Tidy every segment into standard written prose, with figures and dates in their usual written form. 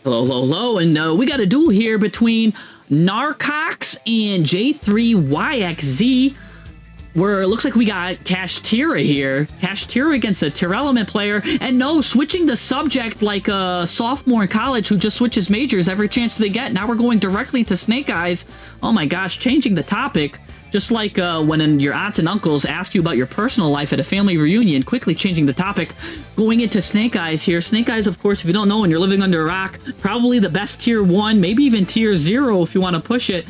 Hello, hello, hello, and we got a duel here between Narx and J3YXZ, where it looks like we got Kashtira here. Kashtira against a Tier Element player, and no, switching the subject like a sophomore in college who just switches majors every chance they get. Now we're going directly into Snake Eyes. Oh my gosh, changing the topic. Just like when your aunts and uncles ask you about your personal life at a family reunion, quickly changing the topic, going into Snake Eyes here. Snake Eyes, of course, if you don't know and you're living under a rock, probably the best Tier 1, maybe even Tier 0 if you want to push it,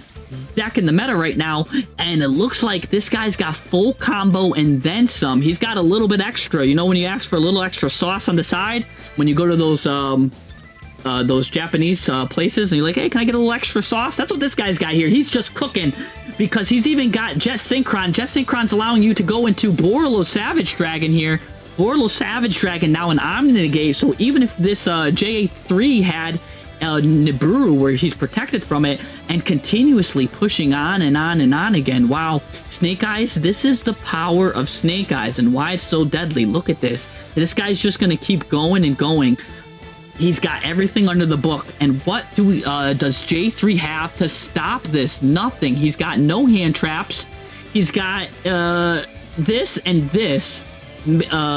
deck in the meta right now. And it looks like this guy's got full combo and then some. He's got a little bit extra. You know when you ask for a little extra sauce on the side? When you go to those Japanese places and you're like, hey, can I get a little extra sauce? That's what this guy's got here. He's just cooking, because he's even got Jet Synchron. Jet Synchron's allowing you to go into Borlo Savage Dragon here. Borlo Savage Dragon now an Omni-Negate, so even if this J3 had Nibiru where he's protected from it, and continuously pushing on and on and on again. Wow, Snake Eyes, this is the power of Snake Eyes and why it's so deadly. Look at this. This guy's just going to keep going and going. He's got everything under the book, and what does J3 have to stop this? Nothing. He's got no hand traps. He's got this and this,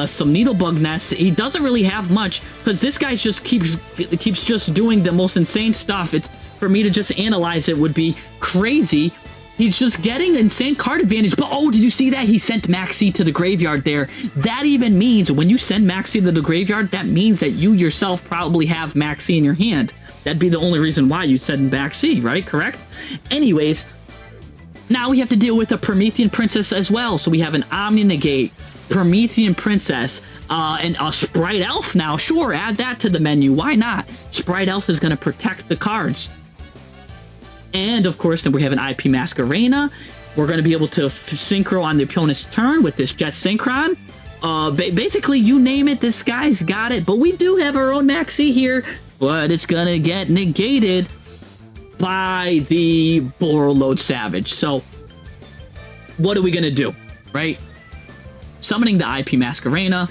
some needle bug nests. He doesn't really have much, because this guy just keeps just doing the most insane stuff. It's, for me to just analyze it would be crazy. He's just getting insane card advantage. But oh, did you see that? He sent Maxi to the graveyard there. That even means when you send Maxi to the graveyard, that means that you yourself probably have Maxi in your hand. That'd be the only reason why you send Maxi, right? Correct? Anyways, now we have to deal with a Promethean Princess as well. So we have an Omni-Negate, Promethean Princess, and a Sprite Elf now. Sure, add that to the menu. Why not? Sprite Elf is going to protect the cards. And, of course, then we have an IP Masquerena. We're going to be able to synchro on the opponent's turn with this Jet Synchron. Basically, you name it, this guy's got it. But we do have our own Maxi here, but it's going to get negated by the Borlo Savage. So, what are we going to do, right? Summoning the IP Masquerena.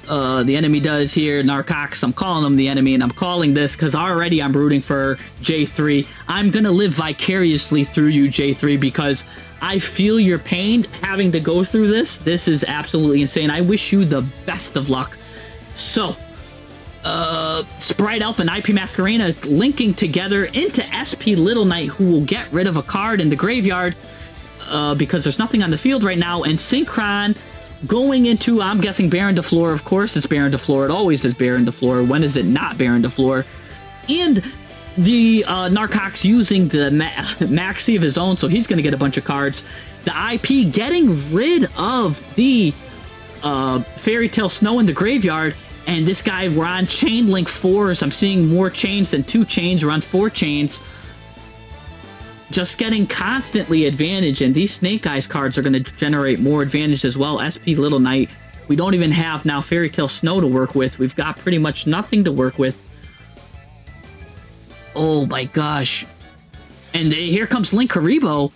The enemy does here, Narx. I'm calling him the enemy, and I'm calling this because already I'm rooting for J3. I'm gonna live vicariously through you, J3, because I feel your pain having to go through this. This is absolutely insane. I wish you the best of luck. So, Sprite Elf and IP Masquerena linking together into SP Little Knight, who will get rid of a card in the graveyard because there's nothing on the field right now, and Synchron going into, I'm guessing, Baron de Fleur. Of course it's Baron de Fleur. It always is Baron de Fleur. When is it not Baron de Fleur? And the Narx using the Maxi of his own, so he's going to get a bunch of cards. The IP getting rid of the Fairy Tale Snow in the graveyard. And this guy, we're on Chain Link 4s. I'm seeing more chains than 2 chains. We're on 4 chains. Just getting constantly advantage, and these Snake Eyes cards are going to generate more advantage as well. SP Little Knight. We don't even have now Fairy Tale Snow to work with. We've got pretty much nothing to work with. Oh my gosh. And here comes Link Haribo.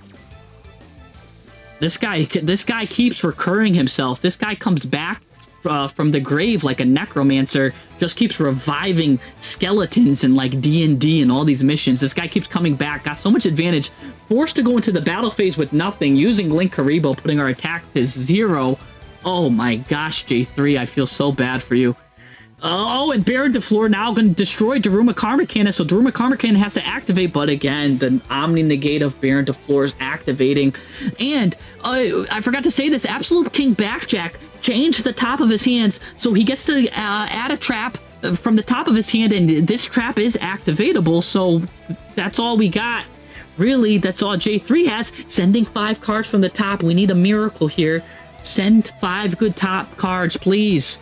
This guy keeps recurring himself. This guy comes back from the grave like a necromancer, just keeps reviving skeletons and like D&D and all these missions. This guy keeps coming back, got so much advantage, forced to go into the battle phase with nothing, using Link Haribo, putting our attack to 0. Oh my gosh, J3, I feel so bad for you. Oh, and Baron de Fleur now going to destroy Daruma Karmakana, so Daruma Karmakana has to activate, but again, the Omni-Negate of Baron de Fleur is activating. And I forgot to say this, Absolute King Backjack changed the top of his hands, so he gets to add a trap from the top of his hand, and this trap is activatable, so that's all we got. Really, that's all J3 has. Sending 5 cards from the top. We need a miracle here. Send 5 good top cards, please.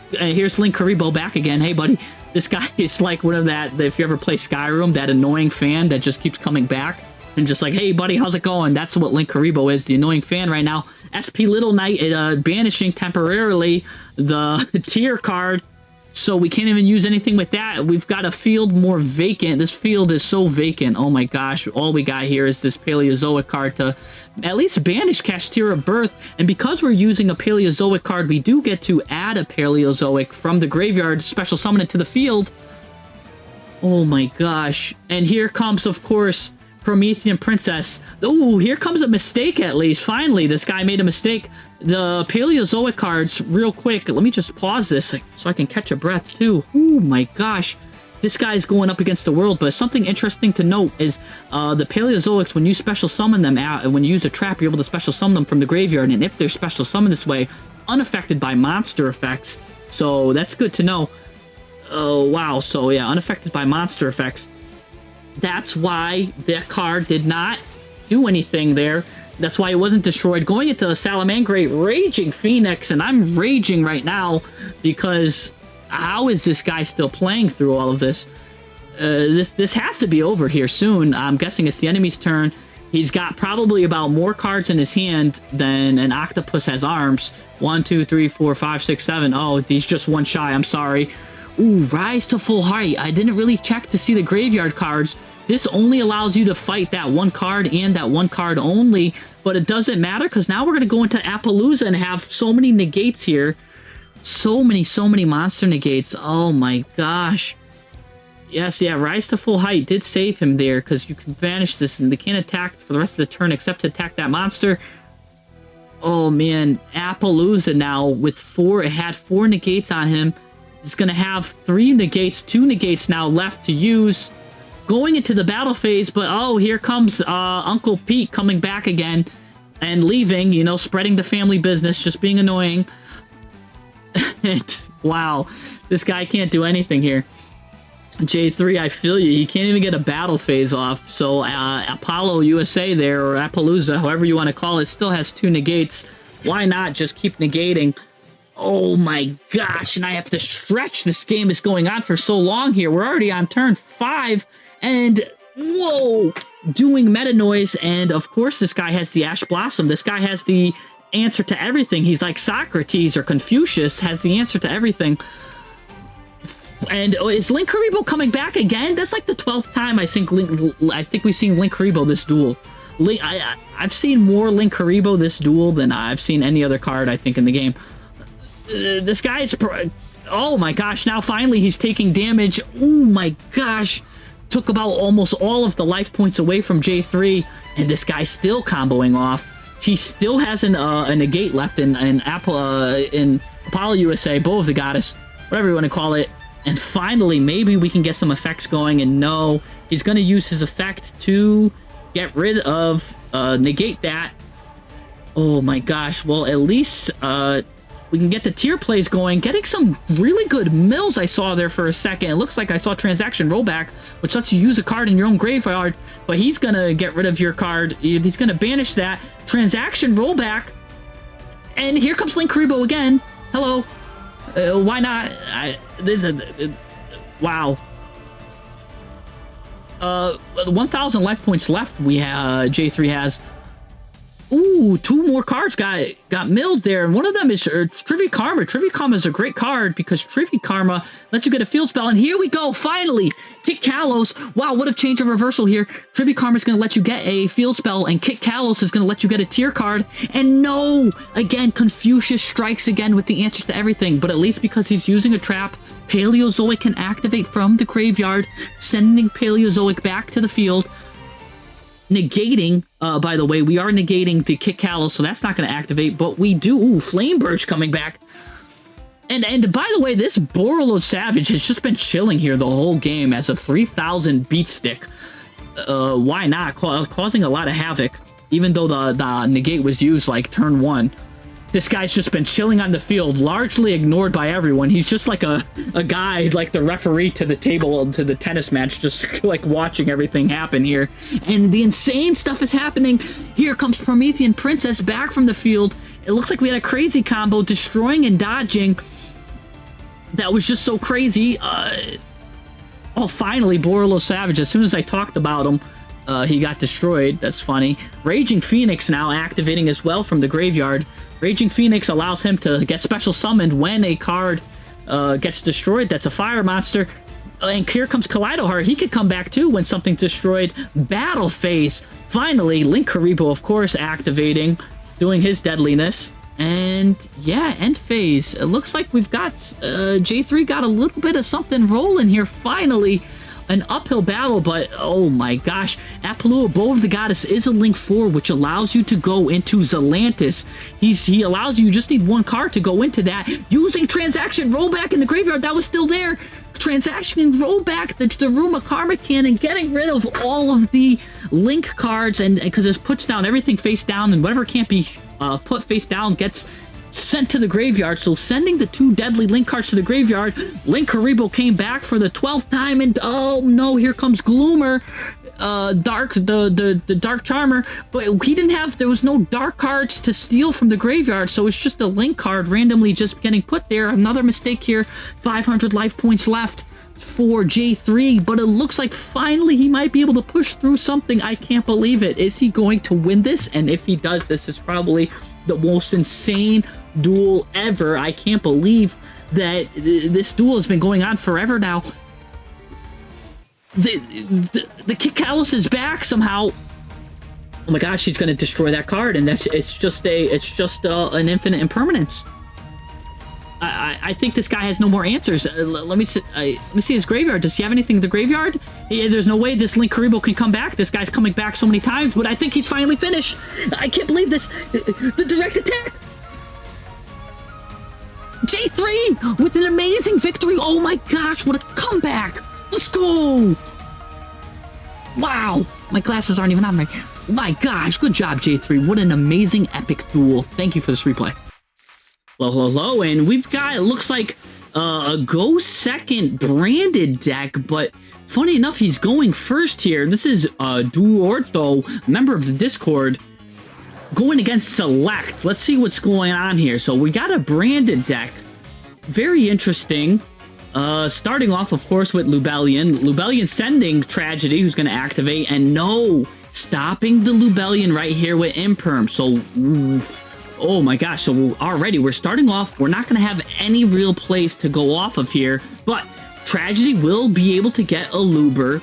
Here's Link Haribo back again. Hey, buddy. This guy is like one of that, if you ever play Skyrim, that annoying fan that just keeps coming back. And just like, hey, buddy, how's it going? That's what Link Haribo is, the annoying fan right now. SP Little Knight banishing temporarily the tier card. So we can't even use anything with that. We've got a field more vacant. This field is so vacant. Oh my gosh. All we got here is this Paleozoic card to at least banish Kashtira Birth. And because we're using a Paleozoic card, we do get to add a Paleozoic from the graveyard, special summon it to the field. Oh my gosh. And here comes, of course, Promethean Princess. Oh, here comes a mistake at least. Finally, this guy made a mistake. The Paleozoic cards, real quick. Let me just pause this so I can catch a breath too. Oh my gosh. This guy's going up against the world, but something interesting to note is the Paleozoics, when you special summon them out, and when you use a trap, you're able to special summon them from the graveyard, and if they're special summoned this way, unaffected by monster effects. So that's good to know. Oh, wow. So yeah, unaffected by monster effects. That's why that card did not do anything there. That's why it wasn't destroyed. Going into a Salamangreat, Raging Phoenix, and I'm raging right now because how is this guy still playing through all of this? This has to be over here soon. I'm guessing it's the enemy's turn. He's got probably about more cards in his hand than an octopus has arms. 1, 2, 3, 4, 5, 6, 7. Oh, he's just one shy. I'm sorry. Ooh, Rise to Full Height. I didn't really check to see the graveyard cards. This only allows you to fight that one card and that one card only, but it doesn't matter because now we're going to go into Appaloosa and have so many negates here. So many monster negates. Oh my gosh. Yes, yeah, Rise to Full Height did save him there because you can banish this and they can't attack for the rest of the turn except to attack that monster. Oh man, Appaloosa now with 4, it had 4 negates on him. It's going to have 3 negates, 2 negates now left to use. Going into the battle phase, but oh, here comes Uncle Pete coming back again and leaving, you know, spreading the family business, just being annoying. Wow, this guy can't do anything here. J3, I feel you. He can't even get a battle phase off. So Apollo USA there, or Appaloosa, however you want to call it, still has 2 negates. Why not just keep negating? Oh my gosh, and I have to stretch. This game is going on for so long here. We're already on turn 5, and whoa, doing meta noise. And of course, this guy has the Ash Blossom. This guy has the answer to everything. He's like Socrates or Confucius, has the answer to everything. And is Link Haribo coming back again? That's like the 12th time I think we've seen Link Haribo this duel. I've seen more Link Haribo this duel than I've seen any other card, I think, in the game. This guy's... Oh my gosh, now finally he's taking damage. Oh my gosh. Took about almost all of the life points away from J3, and this guy's still comboing off. He still has a negate left in Apollo USA, Bow of the Goddess, whatever you want to call it. And finally, maybe we can get some effects going, and no, he's going to use his effect to get rid of, negate that. Oh my gosh, well, at least, we can get the tier plays going, getting some really good mills I saw there for a second. It looks like I saw transaction rollback, which lets you use a card in your own graveyard, but he's going to get rid of your card. He's going to banish that. Transaction rollback. And here comes Link Haribo again. Hello. Why not? Wow. 1,000 life points left. J3 has. Ooh, 2 more cards got milled there, and one of them is Trivia Karma. Trivia Karma is a great card because Trivia Karma lets you get a field spell, and here we go, finally! Kick Kalos. Wow, what a change of reversal here. Trivia Karma is going to let you get a field spell, and Kick Kalos is going to let you get a tier card, and no! Again, Confucius strikes again with the answer to everything, but at least because he's using a trap, Paleozoic can activate from the graveyard, sending Paleozoic back to the field. Negating, by the way, we are negating the Kick Kalos, so that's not going to activate, but we do. Ooh, Flame Birch coming back. And by the way, this Borolo Savage has just been chilling here the whole game as a 3,000 beat stick. Why not? Causing a lot of havoc, even though the negate was used like turn 1. This guy's just been chilling on the field, largely ignored by everyone. He's just like a guy, like the referee to the table, to the tennis match, just like watching everything happen here. And the insane stuff is happening. Here comes Promethean Princess back from the field. It looks like we had a crazy combo, destroying and dodging. That was just so crazy. Oh, finally, Borolo Savage. As soon as I talked about him, he got destroyed. That's funny. Raging Phoenix now activating as well from the graveyard. Raging Phoenix allows him to get special summoned when a card gets destroyed. That's a fire monster. And here comes Kaleido Heart. He could come back too when something's destroyed. Battle phase. Finally, Link Karibo, of course, activating, doing his deadliness. And yeah, end phase. It looks like we've got J3 got a little bit of something rolling here. Finally, an uphill battle, but oh my gosh. Apollo, Bow of the Goddess is a Link 4, which allows you to go into Zelantis. He allows you just need one card to go into that. Using Transaction Rollback in the graveyard, that was still there. Transaction Rollback, the Daruma Karma Cannon, getting rid of all of the Link cards, and because this puts down everything face down, and whatever can't be put face down gets sent to the graveyard. So sending the 2 deadly Link cards to the graveyard. Link Karibo came back for the 12th time, and oh no, here comes Gloomer, the Dark Charmer, but he didn't have, there was no dark cards to steal from the graveyard, so it's just a Link card randomly just getting put there. Another mistake here. 500 life points left for J3, but it looks like finally he might be able to push through something. I can't believe it. Is he going to win this? And if he does, this is probably the most insane duel ever. I can't believe that this duel has been going on forever now. The Kid Callus is back somehow. Oh my gosh, she's gonna destroy that card, and it's just an infinite impermanence. I think this guy has no more answers. Let me see his graveyard. Does he have anything in the graveyard? Yeah, there's no way this Link Karibo can come back. This guy's coming back so many times, but I think he's finally finished. I can't believe this. The direct attack. J3 with an amazing victory. Oh my gosh, what a comeback. Let's go. Wow, my glasses aren't even on. My gosh, good job, J3. What an amazing epic duel. Thank you for this replay. Hello, and we've got, it looks like a go second branded deck, but funny enough, he's going first here. This is Duorto, member of the Discord, going against Select. Let's see what's going on here. So we got a branded deck. Very interesting. Starting off, of course, with Lubellion. Lubellion sending Tragedy, who's going to activate, and no, stopping the Lubellion right here with Imperm. So, oh my gosh, so already we're starting off, we're not going to have any real place to go off of here, but Tragedy will be able to get a Luber.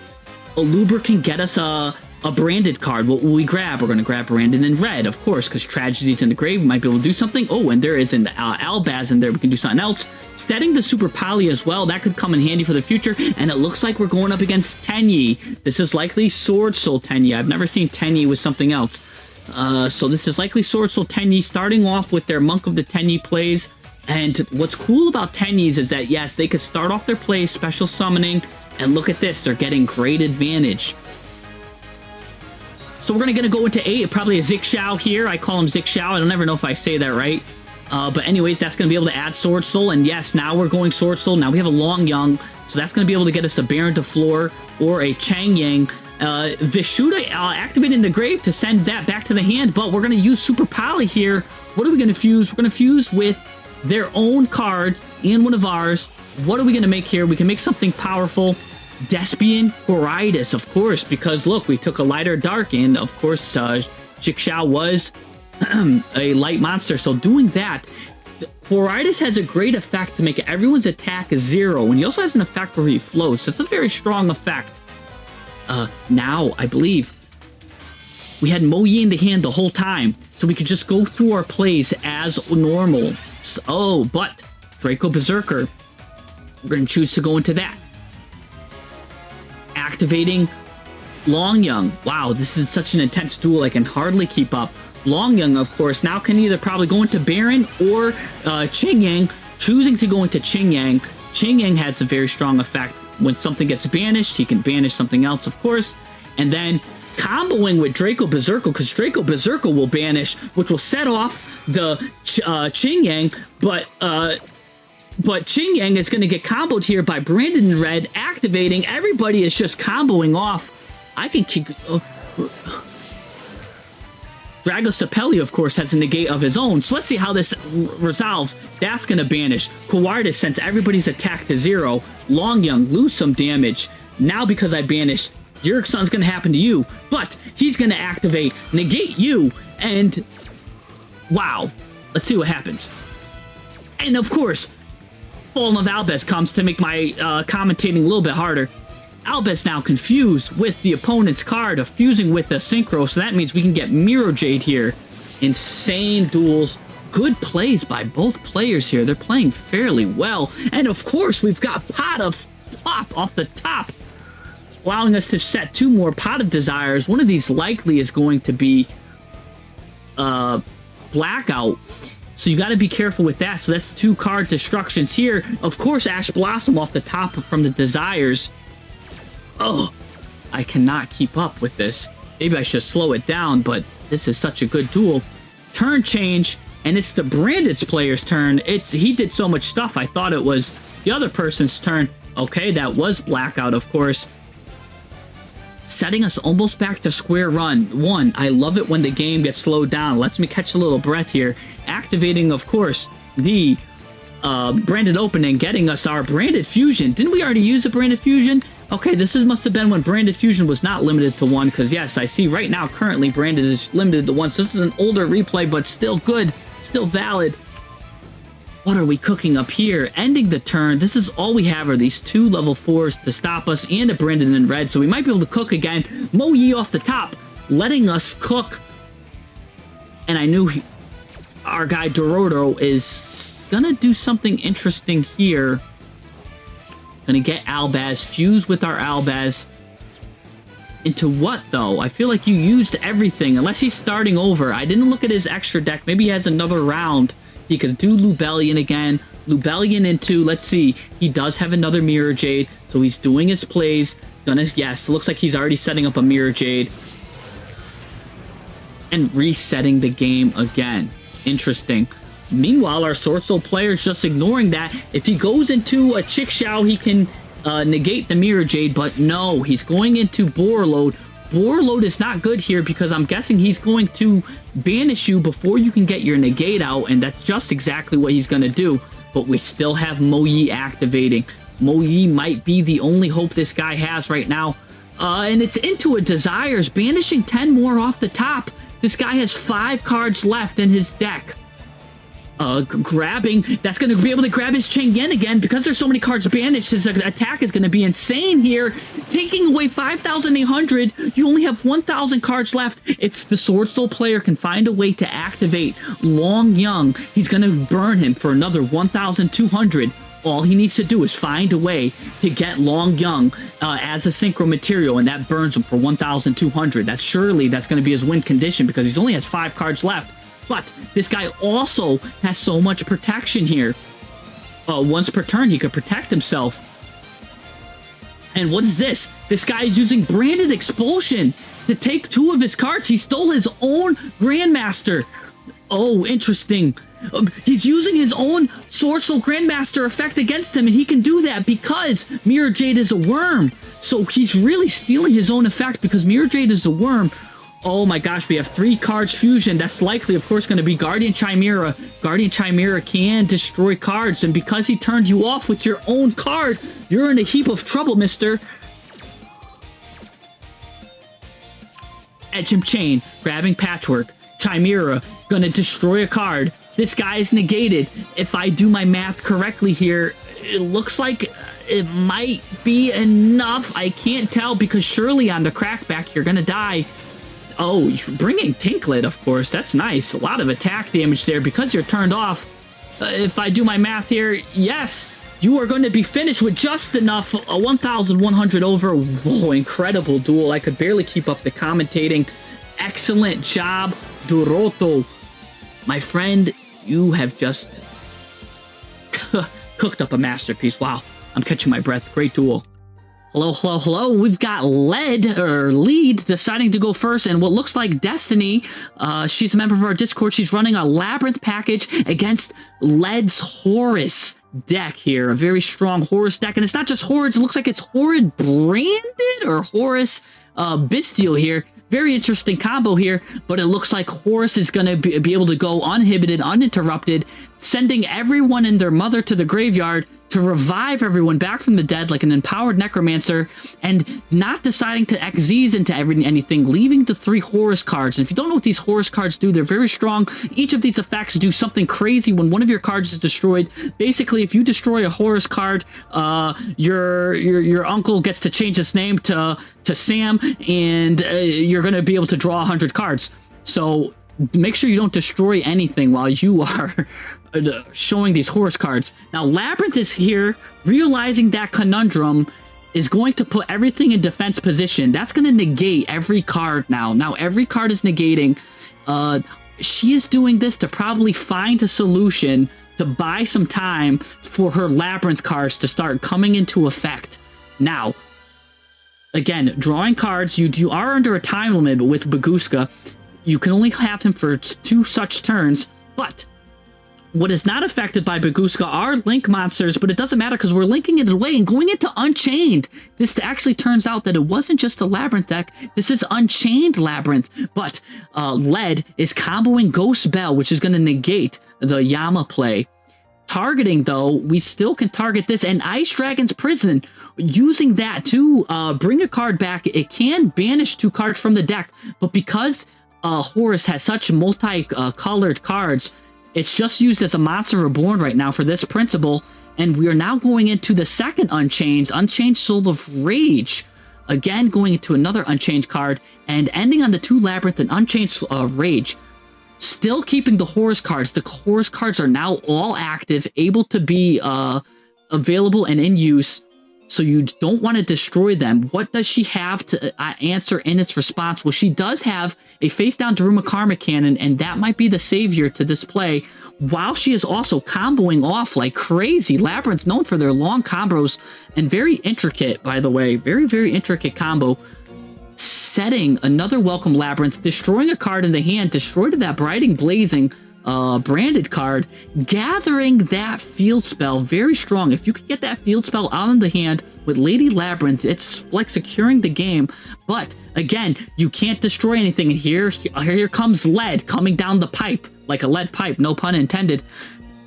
A Luber can get us a branded card. What will we grab? We're going to grab Brandon in red, of course, because Tragedy's in the grave. We might be able to do something. Oh, and there is an Albaz in there. We can do something else. Setting the Super Poly as well. That could come in handy for the future. And it looks like we're going up against Tenyi. This is likely Sword Soul Tenyi. I've never seen Tenyi with something else. So this is likely Sword Soul Tenyi, starting off with their Monk of the Tenyi plays. And what's cool about Tenyis is that, yes, they could start off their plays, special summoning, and look at this. They're getting great advantage. So we're going to go into probably a Zixxiao here. I call him Zixxiao. I don't ever know if I say that right. But anyways, that's going to be able to add Sword Soul. And yes, now we're going Sword Soul. Now we have a Long Young. So that's going to be able to get us a Baron de Fleur or a Chang Yang. Vishuda activating the grave to send that back to the hand. But we're going to use Super Poly here. What are we going to fuse? We're going to fuse with their own cards and one of ours. What are we going to make here? We can make something powerful. Despian Horridus, of course, because look, we took a lighter dark, and of course, Zixxiao was a light monster, so doing that, Horridus has a great effect to make everyone's attack 0, and he also has an effect where he floats, so it's a very strong effect. Now, I believe, we had Mo Yi in the hand the whole time, so we could just go through our plays as normal. So, but Draco Berserker, we're going to choose to go into that. Activating Long Young. Wow, this is such an intense duel, I can hardly keep up. Long Young, of course, now can either probably go into Baron or Ching Yang, choosing to go into Ching Yang. Ching Yang has a very strong effect. When something gets banished, he can banish something else, of course. And then comboing with Draco Berserker, because Draco Berserker will banish, which will set off the Ching Yang, but Ching Yang is going to get comboed here by Brandon in red, activating. Everybody is just comboing off. I can keep... Drago Sapelli, of course, has a negate of his own. So let's see how this resolves. That's going to banish. Kuwardis sends everybody's attack to 0. Long Young, lose some damage. Now because I banished, Yuriksan's going to happen to you. But he's going to activate, negate you, and... Wow. Let's see what happens. And of course... Fallen of Albez comes to make my commentating a little bit harder. Albez now confused with the opponent's card of fusing with the Synchro, so that means we can get Mirror Jade here. Insane duels. Good plays by both players here. They're playing fairly well. And of course, we've got Pot of Plop off the top, allowing us to set 2 more Pot of Desires. One of these likely is going to be Blackout. So you got to be careful with that. So that's 2 card destructions here. Of course, Ash Blossom off the top from the Desires. Oh, I cannot keep up with this. Maybe I should slow it down, but this is such a good duel. Turn change, and it's the Branded's player's turn. He did so much stuff, I thought it was the other person's turn. Okay, that was Blackout, of course. Setting us almost back to square one. I love it when the game gets slowed down. Lets me catch a little breath here. Activating, of course, the Branded Opening, getting us our Branded Fusion. Didn't we already use a Branded Fusion? Okay, this must have been when Branded Fusion was not limited to 1, because yes, I see right now currently Branded is limited to 1, so this is an older replay, but still good, still valid. What are we cooking up here? Ending the turn. This is all we have are these 2 level 4s to stop us and a Branded in red, so we might be able to cook again. Mo Yi off the top, letting us cook. And I knew our guy Dororo is gonna do something interesting here. Gonna get Albaz, fuse with our Albaz. Into what, though? I feel like you used everything, unless he's starting over. I didn't look at his extra deck. Maybe he has another round. He could do Lubellion again. Lubellion into, let's see, he does have another Mirror Jade, so he's doing his plays. Yes, looks like he's already setting up a Mirror Jade. And resetting the game again. Interesting. Meanwhile, our Sword Soul player is just ignoring that. If he goes into a Chickshao, he can negate the Mirror Jade, but no, he's going into Borreload. Borreload is not good here because I'm guessing he's going to banish you before you can get your negate out, and that's just exactly what he's going to do. But we still have Mo Yi activating. Mo Yi might be the only hope this guy has right now. And it's into a Desires, banishing 10 more off the top. This guy has 5 cards left in his deck. Grabbing, that's going to be able to grab his Chang'en again because there's so many cards banished. His attack is going to be insane here, taking away 5,800. You only have 1,000 cards left. If the Sword Soul player can find a way to activate Long Young, he's going to burn him for another 1,200. All he needs to do is find a way to get Long Young as a synchro material, and that burns him for 1,200. That's going to be his win condition because he only has 5 cards left. But this guy also has so much protection here. Once per turn, he could protect himself. And what is this? This guy is using Branded Expulsion to take 2 of his cards. He stole his own Grandmaster. Oh, interesting. He's using his own Sword Soul Grandmaster effect against him, and he can do that because Mirror Jade is a worm. So he's really stealing his own effect because Mirror Jade is a worm. Oh my gosh, we have 3 cards fusion. That's likely, of course, going to be Guardian Chimera. Guardian Chimera can destroy cards, and because he turned you off with your own card, you're in a heap of trouble, mister. Edge and Chain, grabbing Patchwork. Chimera, gonna destroy a card. This guy is negated. If I do my math correctly here, it looks like it might be enough. I can't tell because surely on the crackback, you're gonna die. Oh, you're bringing Tinklet, of course. That's nice. A lot of attack damage there because you're turned off. If I do my math here, yes, you are going to be finished with just enough. 1,100 over. Whoa, incredible duel. I could barely keep up the commentating. Excellent job, Duroto. My friend, you have just cooked up a masterpiece. Wow, I'm catching my breath. Great duel. Hello, hello, hello. We've got Lead deciding to go first, and what looks like Destiny. She's a member of our Discord. She's running a Labyrinth package against Lead's Horus deck here. A very strong Horus deck, and it's not just Horus. It looks like it's Horrid Branded or Horus Bestial here. Very interesting combo here, but it looks like Horus is going to be able to go uninhibited, uninterrupted, sending everyone and their mother to the graveyard. to revive everyone back from the dead like an empowered necromancer, and not deciding to XZs into anything, leaving the 3 Horus cards. And if you don't know what these Horus cards do, they're very strong. Each of these effects do something crazy when one of your cards is destroyed. Basically, if you destroy a Horus card, your uncle gets to change his name to Sam, and you're going to be able to draw 100 cards. So make sure you don't destroy anything while you are showing these Horus cards. Now, Labyrinth is here, realizing that conundrum, is going to put everything in defense position. That's going to negate every card now. Now, every card is negating. She is doing this to probably find a solution to buy some time for her Labyrinth cards to start coming into effect. Now, again, drawing cards, you are under a time limit with Baguska. You can only have him for 2 such turns, but what is not affected by Baguska are link monsters, but it doesn't matter because we're linking it away and going into Unchained. This actually turns out that it wasn't just a Labyrinth deck. This is Unchained Labyrinth, but Lead is comboing Ghost Bell, which is going to negate the Yama play. Targeting, though, we still can target this, and Ice Dragon's Prison, using that to bring a card back. It can banish 2 cards from the deck, but because Horus has such multi-colored cards, it's just used as a Monster Reborn right now for this principle, and we are now going into the second Unchained Soul of Rage. Again, going into another Unchained card, and ending on the 2 Labyrinth and Unchained Rage. Still keeping the Horus cards. The Horus cards are now all active, able to be available and in use, so you don't want to destroy them. What does she have to answer in its response? Well, she does have a face-down Daruma Karma Cannon, and that might be the savior to this play, while she is also comboing off like crazy. Labyrinth's known for their long combos, and very intricate, by the way. Very, very intricate combo. Setting another Welcome Labyrinth, destroying a card in the hand, destroyed that Brighting Blazing branded card, gathering that field spell. Very strong. If you could get that field spell out in the hand with Lady Labyrinth, it's like securing the game. But again, you can't destroy anything. And here comes Lead coming down the pipe, like a lead pipe, no pun intended,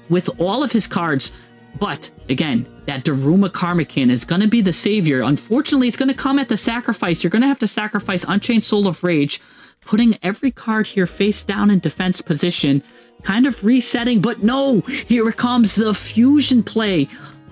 with all of his cards. But again, that Daruma Karma Cannon is going to be the savior. Unfortunately, it's going to come at the sacrifice. You're going to have to sacrifice Unchained Soul of Rage, putting every card here face down in defense position, kind of resetting. But no, here comes the fusion play.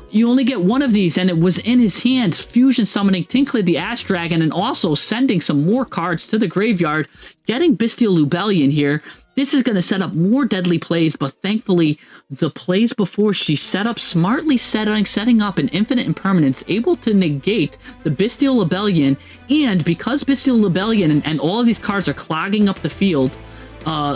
You only get one of these, and it was in his hands. Fusion summoning Tinklid the Ash Dragon, and also sending some more cards to the graveyard, getting Bestial Lubellion here. This is going to set up more deadly plays, but thankfully, the plays before she set up, smartly setting up an Infinite Impermanence, able to negate the Bestial Lubellion. And because Bestial Lubellion and all of these cards are clogging up the field,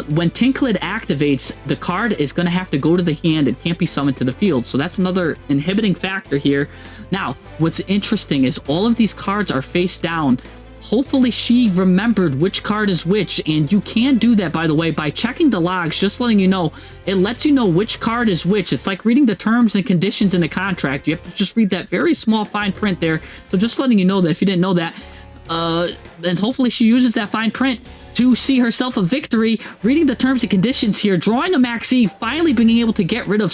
when Tinklid activates, the card is going to have to go to the hand and can't be summoned to the field. So that's another inhibiting factor here. Now, what's interesting is all of these cards are face down. Hopefully she remembered which card is which, and you can do that, by the way, by checking the logs, just letting you know. It lets you know which card is which. It's like reading the terms and conditions in a contract. You have to just read that very small fine print there. So just letting you know that if you didn't know that. And hopefully she uses that fine print to see herself a victory, reading the terms and conditions here, drawing a Maxi, finally being able to get rid of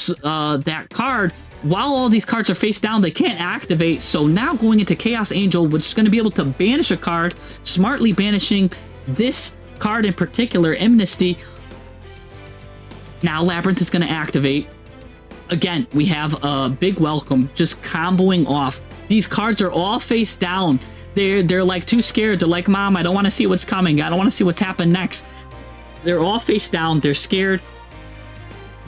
that card. While all these cards are face down, they can't activate. So now going into Chaos Angel, which is going to be able to banish a card, smartly banishing this card in particular, Amnesty. Now Labyrinth is going to activate. Again, we have a big welcome, just comboing off. These cards are all face down. They're like too scared. They're like, Mom, I don't want to see what's coming. I don't want to see what's happened next. They're all face down. They're scared.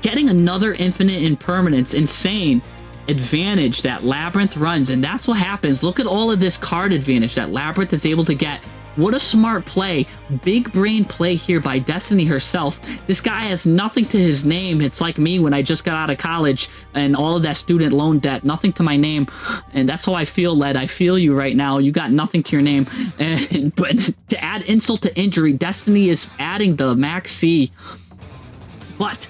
Getting another Infinite Impermanence, insane advantage that Labyrinth runs, and that's what happens. Look at all of this card advantage that Labyrinth is able to get. What a smart play. Big brain play here by Destiny herself. This guy has nothing to his name. It's like me when I just got out of college and all of that student loan debt. Nothing to my name. And that's how I feel, Led. I feel you right now. You got nothing to your name. But to add insult to injury, Destiny is adding the Max C. But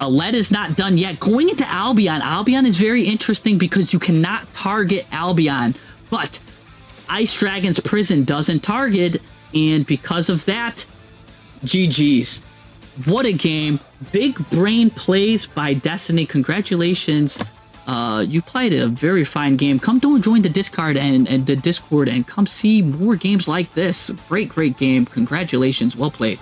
Lead is not done yet. Going into Albion. Albion is very interesting because you cannot target Albion. But Ice Dragon's Prison doesn't target, and because of that, GG's. What a game. Big brain plays by Destiny. Congratulations. You played a very fine game. Come join the Discord and the Discord and come see more games like this. Great game. Congratulations. Well played.